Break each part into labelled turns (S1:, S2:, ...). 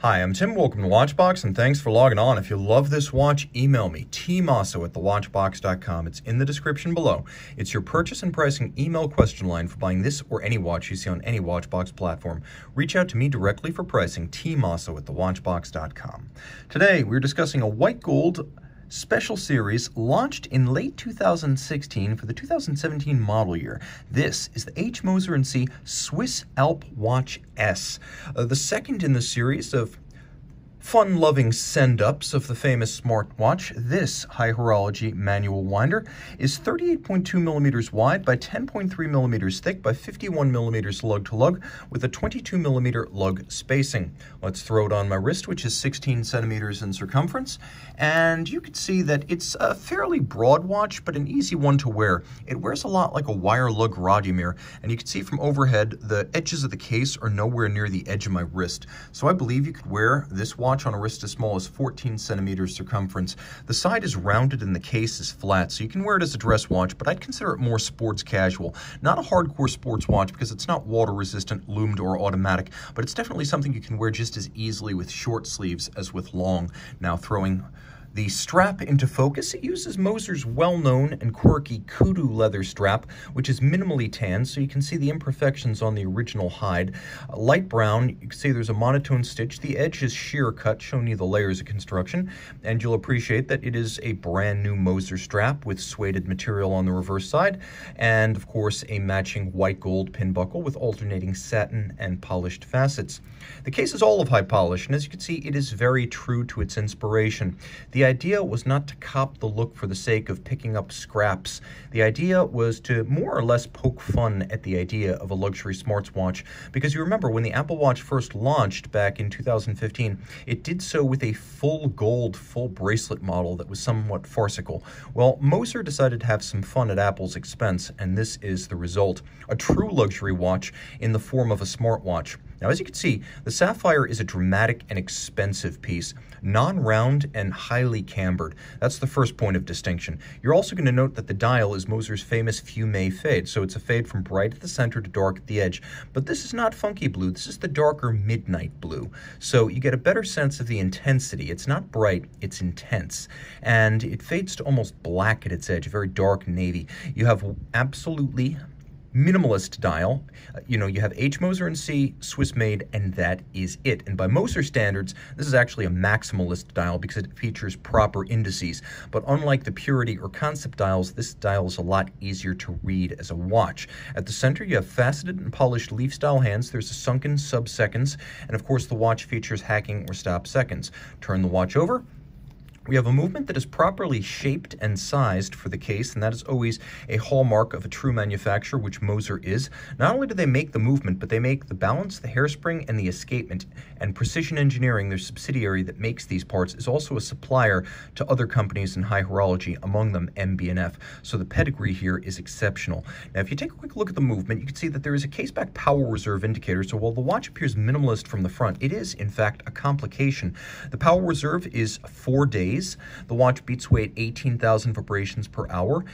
S1: Hi, I'm Tim. Welcome to Watchbox, and thanks for logging on. If you love this watch, email me, tmosso at thewatchbox.com. It's in the description below. It's your purchase and pricing email question line for buying this or any watch you see on any Watchbox platform. Reach out to me directly for pricing, tmosso at thewatchbox.com. Today, we're discussing a white gold special series launched in late 2016 for the 2017 model year. This is the H. Moser Cie Swiss Alp Watch S, the second in the series of fun-loving send-ups of the famous smartwatch. This high horology manual winder is 38.2 millimeters wide by 10.3 millimeters thick by 51 millimeters lug-to-lug with a 22 millimeter lug spacing. Let's throw it on my wrist, which is 16 centimeters in circumference, and you can see that it's a fairly broad watch, but an easy one to wear. It wears a lot like a wire lug Radimir, and you can see from overhead the edges of the case are nowhere near the edge of my wrist. So I believe you could wear this watch on a wrist as small as 14 centimeters circumference. The side is rounded and the case is flat, so you can wear it as a dress watch, but I'd consider it more sports casual. Not a hardcore sports watch because it's not water resistant, loomed, or automatic, but it's definitely something you can wear just as easily with short sleeves as with long. Now throwing the strap into focus, it uses Moser's well-known and quirky Kudu leather strap, which is minimally tan, so you can see the imperfections on the original hide. Light brown, you can see there's a monotone stitch. The edge is sheer cut, showing you the layers of construction, and you'll appreciate that it is a brand new Moser strap with suede material on the reverse side, and of course a matching white gold pin buckle with alternating satin and polished facets. The case is all of high polish, and as you can see, it is very true to its inspiration. The idea was not to cop the look for the sake of picking up scraps. The idea was to more or less poke fun at the idea of a luxury smartwatch, because you remember when the Apple Watch first launched back in 2015, it did so with a full gold, full bracelet model that was somewhat farcical. Well, Moser decided to have some fun at Apple's expense, and this is the result. A true luxury watch in the form of a smartwatch. Now, as you can see, the Sapphire is a dramatic and expensive piece, non-round and highly cambered. That's the first point of distinction. You're also going to note that the dial is Moser's famous fume fade, so it's a fade from bright at the center to dark at the edge. But this is not funky blue, this is the darker midnight blue. So you get a better sense of the intensity. It's not bright, it's intense. And it fades to almost black at its edge, a very dark navy. You have absolutely minimalist dial. You have H. Moser Cie Swiss made, and that is it. And by Moser standards, this is actually a maximalist dial because it features proper indices. But unlike the Purity or Concept dials, this dial is a lot easier to read as a watch. At the center, you have faceted and polished leaf-style hands. There's a sunken sub-seconds, and of course, the watch features hacking or stop seconds. Turn the watch over. We have a movement that is properly shaped and sized for the case, and that is always a hallmark of a true manufacturer, which Moser is. Not only do they make the movement, but they make the balance, the hairspring, and the escapement. And Precision Engineering, their subsidiary that makes these parts, is also a supplier to other companies in high horology, among them MB&F. So the pedigree here is exceptional. Now, if you take a quick look at the movement, you can see that there is a case-back power reserve indicator. So while the watch appears minimalist from the front, it is, in fact, a complication. The power reserve is 4 days. The watch beats weight 18,000 vibrations per hour.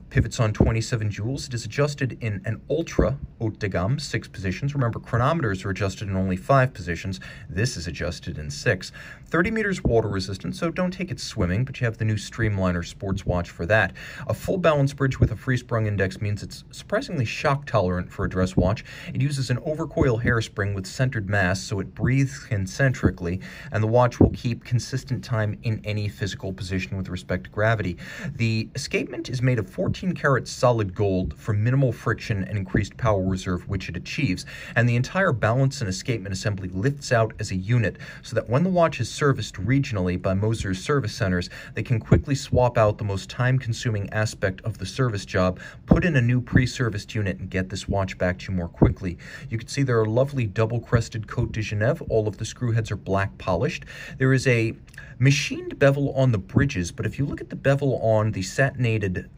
S1: Pivots on 27 joules. It is adjusted in an ultra haute de gamme 6 positions. Remember, chronometers are adjusted in only 5 positions. This is adjusted in 6. 30 meters water resistant, so don't take it swimming, but you have the new Streamliner sports watch for that. A full balance bridge with a free sprung index means it's surprisingly shock tolerant for a dress watch. It uses an overcoil hairspring with centered mass, so it breathes concentrically, and the watch will keep consistent time in any physical position with respect to gravity. The escapement is made of 14-karat solid gold for minimal friction and increased power reserve, which it achieves, and the entire balance and escapement assembly lifts out as a unit so that when the watch is serviced regionally by Moser's service centers, they can quickly swap out the most time-consuming aspect of the service job, put in a new pre-serviced unit, and get this watch back to you more quickly. You can see there are lovely double-crested Côte de Genève. All of the screw heads are black polished. There is a machined bevel on the bridges, but if you look at the bevel on the satinated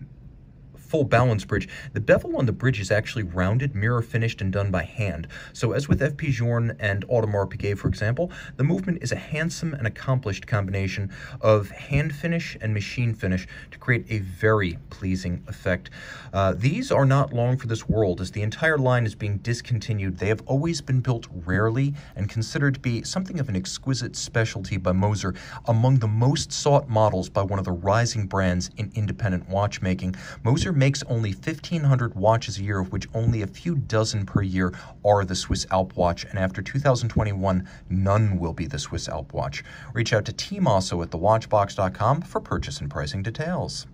S1: full balance bridge. The bevel on the bridge is actually rounded, mirror finished, and done by hand. So as with FP Journe and Audemars Piguet, for example, the movement is a handsome and accomplished combination of hand finish and machine finish to create a very pleasing effect. These are not long for this world, as the entire line is being discontinued. They have always been built rarely and considered to be something of an exquisite specialty by Moser, among the most sought models by one of the rising brands in independent watchmaking. Moser makes only 1,500 watches a year, of which only a few dozen per year are the Swiss Alp watch, and after 2021, none will be the Swiss Alp watch. Reach out to tmosso at thewatchbox.com for purchase and pricing details.